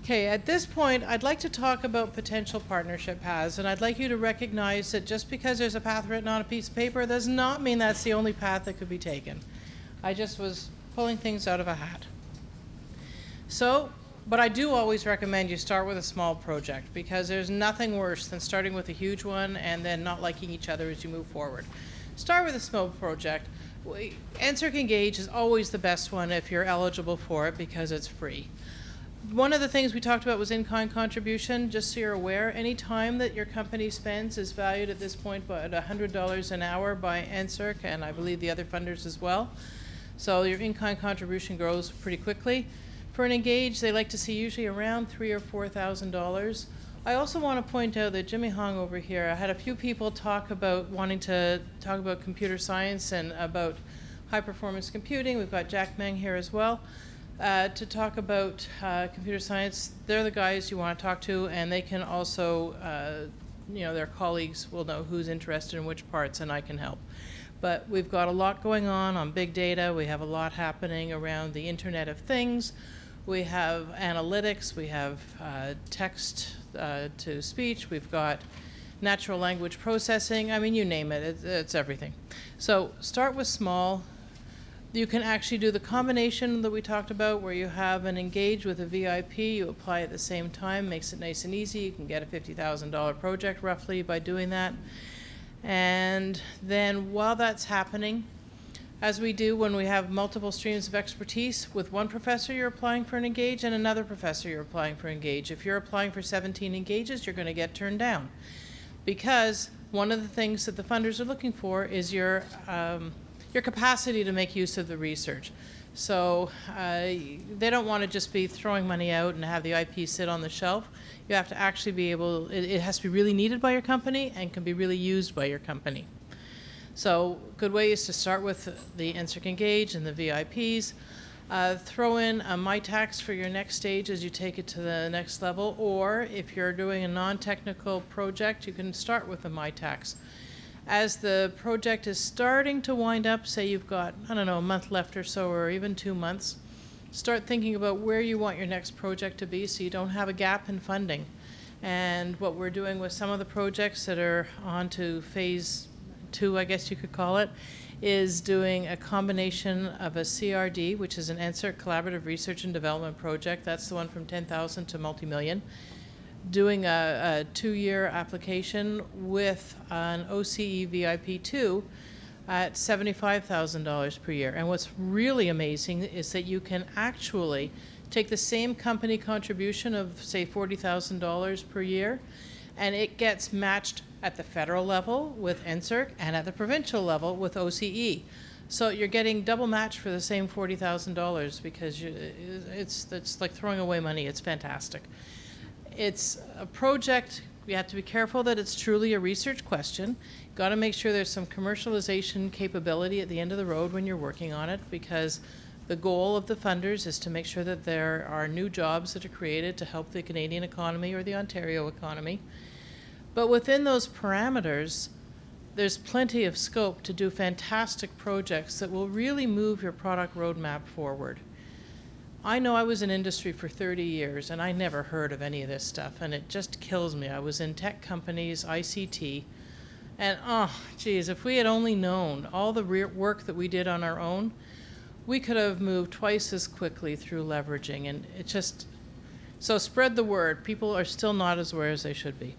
Okay, at this point, I'd like to talk about potential partnership paths, and I'd like you to recognize that just because there's a path written on a piece of paper does not mean that's the only path that could be taken. I just was pulling things out of a hat. So, but I do always recommend you start with a small project, because there's nothing worse than starting with a huge one and then not liking each other as you move forward. Start with a small project. NSERC Engage is always the best one if you're eligible for it because it's free. One of the things we talked about was in-kind contribution. Just so you're aware, any time that your company spends is valued at this point by $100 an hour by NSERC, and I believe the other funders as well. So your in-kind contribution grows pretty quickly. For an Engage, they like to see usually around $3,000 or $4,000. I also want to point out that Jimmy Hong over here, I had a few people talk about wanting to talk about computer science and about high-performance computing. We've got Jack Meng here as well. To talk about computer science. They're the guys you want to talk to, and they can also, their colleagues will know who's interested in which parts, and I can help. But we've got a lot going on big data. We have a lot happening around the Internet of Things. We have analytics. We have text to speech. We've got natural language processing. I mean, you name it. It's everything. So start with small. You can actually do the combination that we talked about where you have an Engage with a VIP, you apply at the same time, makes it nice and easy. You can get a $50,000 project roughly by doing that. And then while that's happening, as we do when we have multiple streams of expertise, with one professor you're applying for an Engage and another professor you're applying for Engage. If you're applying for 17 Engages, you're going to get turned down. Because one of the things that the funders are looking for is your capacity to make use of the research. So they don't want to just be throwing money out and have the IP sit on the shelf. You have to actually be able, it has to be really needed by your company and can be really used by your company. So good way is to start with the NSERC Engage and the VIPs. Throw in a MyTax for your next stage as you take it to the next level, or if you're doing a non-technical project, you can start with the MyTax. As the project is starting to wind up, say you've got, I don't know, a month left or so, or even 2 months, start thinking about where you want your next project to be so you don't have a gap in funding. And what we're doing with some of the projects that are on to phase 2, I guess you could call it, is doing a combination of a CRD, which is an NSERC Collaborative Research and Development Project. That's the one from 10,000 to multi-million. Doing a 2-year application with an OCE VIP2 at $75,000 per year. And what's really amazing is that you can actually take the same company contribution of, say, $40,000 per year, and it gets matched at the federal level with NSERC and at the provincial level with OCE. So you're getting double match for the same $40,000 because it's like throwing away money. It's fantastic. It's a project, you have to be careful that it's truly a research question. You've got to make sure there's some commercialization capability at the end of the road when you're working on it, because the goal of the funders is to make sure that there are new jobs that are created to help the Canadian economy or the Ontario economy. But within those parameters, there's plenty of scope to do fantastic projects that will really move your product roadmap forward. I know I was in industry for 30 years and I never heard of any of this stuff, and it just kills me. I was in tech companies, ICT, and geez, if we had only known all the work that we did on our own, we could have moved twice as quickly through leveraging, and it just, so spread the word. People are still not as aware as they should be.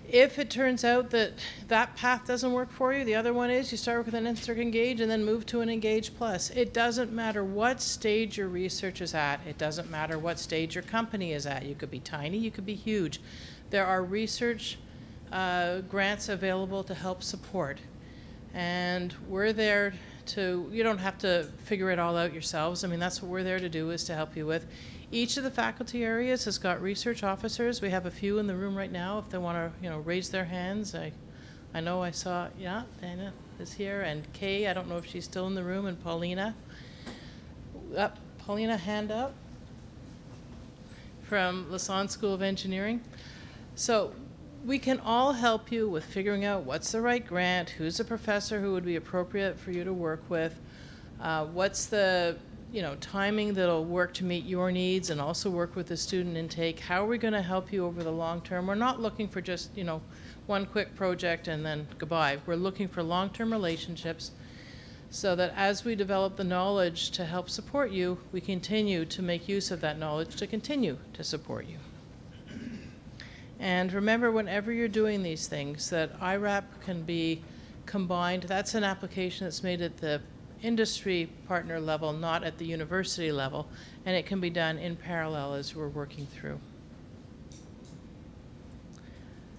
If it turns out that that path doesn't work for you, the other one is you start with an NSERC Engage and then move to an Engage Plus. It doesn't matter what stage your research is at. It doesn't matter what stage your company is at. You could be tiny, you could be huge. There are research grants available to help support. And we're there to, you don't have to figure it all out yourselves. I mean, that's what we're there to do, is to help you with. Each of the faculty areas has got research officers. We have a few in the room right now if they want to, raise their hands. I know I saw, yeah, Dana is here, and Kay, I don't know if she's still in the room, and Paulina. Paulina, hand up, from Lassonde School of Engineering. So we can all help you with figuring out what's the right grant, who's a professor who would be appropriate for you to work with, what's the timing that'll work to meet your needs and also work with the student intake. How are we going to help you over the long term? We're not looking for just, one quick project and then goodbye. We're looking for long-term relationships so that as we develop the knowledge to help support you, we continue to make use of that knowledge to continue to support you. And remember, whenever you're doing these things, that IRAP can be combined. That's an application that's made at the industry partner level, not at the university level, and it can be done in parallel as we're working through.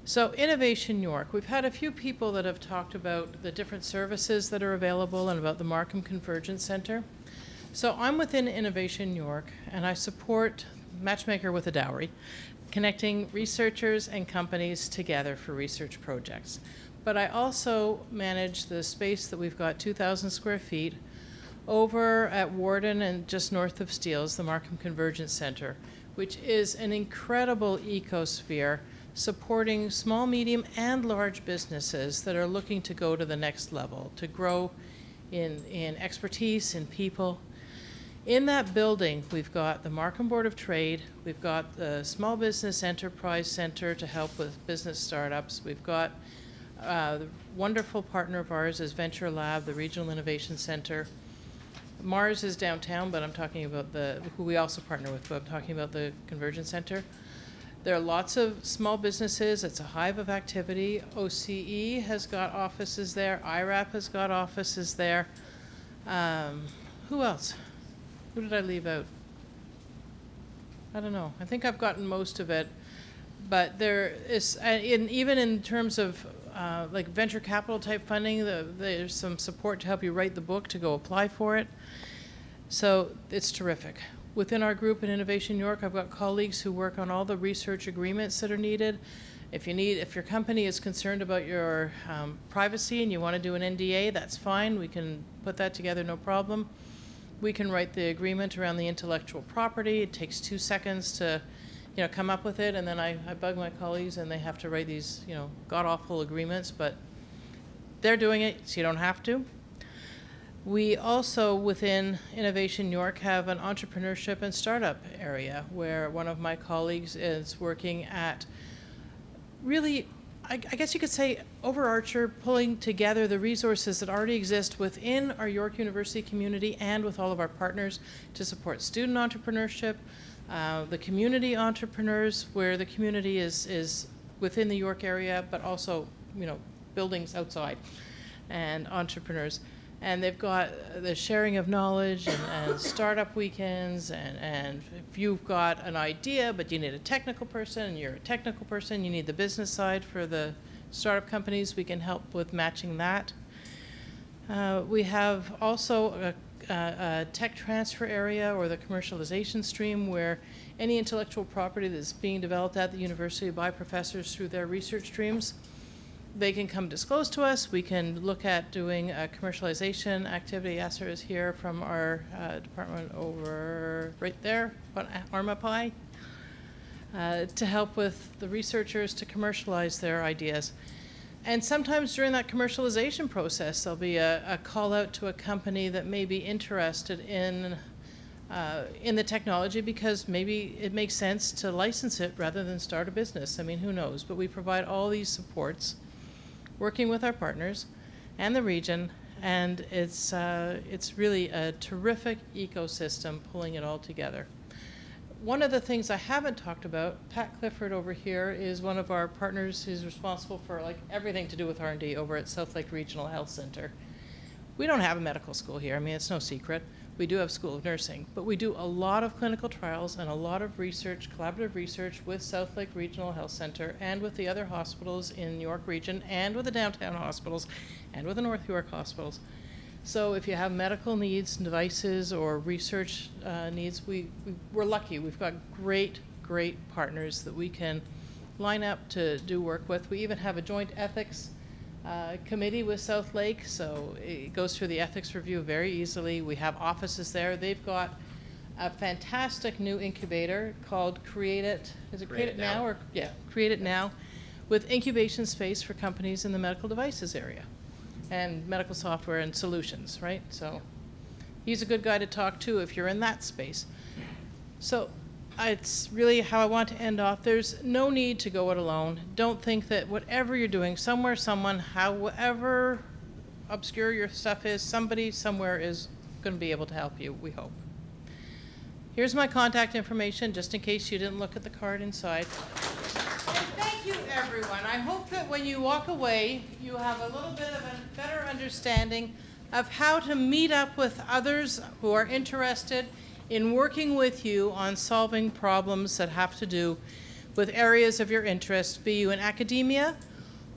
So Innovation York, we've had a few people that have talked about the different services that are available and about the Markham Convergence Center. So I'm within Innovation York, and I support Matchmaker with a Dowry, connecting researchers and companies together for research projects. But I also manage the space that we've got 2,000 square feet over at Warden and just north of Steeles, the Markham Convergence Center, which is an incredible ecosphere supporting small, medium, and large businesses that are looking to go to the next level, to grow in expertise, in people. In that building, we've got the Markham Board of Trade, we've got the Small Business Enterprise Center to help with business startups, we've got the wonderful partner of ours is Venture Lab, the Regional Innovation Center. Mars is downtown, but I'm talking about who we also partner with, but I'm talking about the Convergence Center. There are lots of small businesses. It's a hive of activity. OCE has got offices there. IRAP has got offices there. Who else? Who did I leave out? I don't know. I think I've gotten most of it. But there is, even in terms of like venture capital type funding, there's some support to help you write the book to go apply for it. So it's terrific. Within our group in Innovation York, I've got colleagues who work on all the research agreements that are needed. If your company is concerned about your privacy and you want to do an NDA, that's fine. We can put that together, no problem. We can write the agreement around the intellectual property. It takes 2 seconds to, come up with it, and then I bug my colleagues, and they have to write these, god-awful agreements, but they're doing it, so you don't have to. We also, within Innovation York, have an entrepreneurship and startup area where one of my colleagues is working at really, I guess you could say, overarcher, pulling together the resources that already exist within our York University community and with all of our partners to support student entrepreneurship, the community entrepreneurs, where the community is within the York area, but also, buildings outside, and entrepreneurs. And they've got the sharing of knowledge and startup weekends, and if you've got an idea but you need a technical person and you're a technical person, you need the business side for the startup companies, we can help with matching that. We have also a tech transfer area, or the commercialization stream, where any intellectual property that's being developed at the university by professors through their research streams, they can come disclose to us. We can look at doing a commercialization activity. Yasser is here from our department over right there, Armapai, to help with the researchers to commercialize their ideas. And sometimes during that commercialization process, there'll be a call out to a company that may be interested in the technology, because maybe it makes sense to license it rather than start a business. I mean, who knows? But we provide all these supports, working with our partners and the region, and it's really a terrific ecosystem pulling it all together. One of the things I haven't talked about, Pat Clifford over here is one of our partners who's responsible for everything to do with R&D over at South Lake Regional Health Center. We don't have a medical school here. I mean, it's no secret. We do have School of Nursing, but we do a lot of clinical trials and a lot of research, collaborative research with South Lake Regional Health Center and with the other hospitals in York Region and with the downtown hospitals and with the North York hospitals. So if you have medical needs, devices, or research needs, we're lucky. We've got great partners that we can line up to do work with. We even have a joint ethics committee with South Lake, so it goes through the ethics review very easily. We have offices there. They've got a fantastic new incubator called Create It. Is it Create It Now? Or yeah, Create It Now, with incubation space for companies in the medical devices area and medical software and solutions, right? So He's a good guy to talk to if you're in that space. So it's really how I want to end off. There's no need to go it alone. Don't think that whatever you're doing, somewhere, someone, however obscure your stuff is, somebody somewhere is going to be able to help you, we hope. Here's my contact information, just in case you didn't look at the card inside. And thank you, everyone. I hope that when you walk away, you have a little bit of a better understanding of how to meet up with others who are interested in working with you on solving problems that have to do with areas of your interest, be you in academia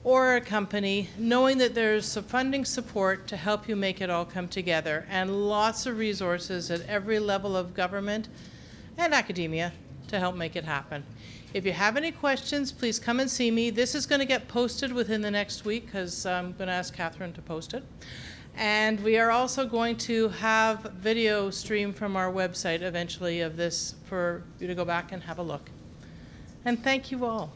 or a company, knowing that there's some funding support to help you make it all come together, and lots of resources at every level of government and academia to help make it happen. If you have any questions, please come and see me. This is going to get posted within the next week because I'm going to ask Catherine to post it. And we are also going to have video stream from our website eventually of this for you to go back and have a look. And thank you all.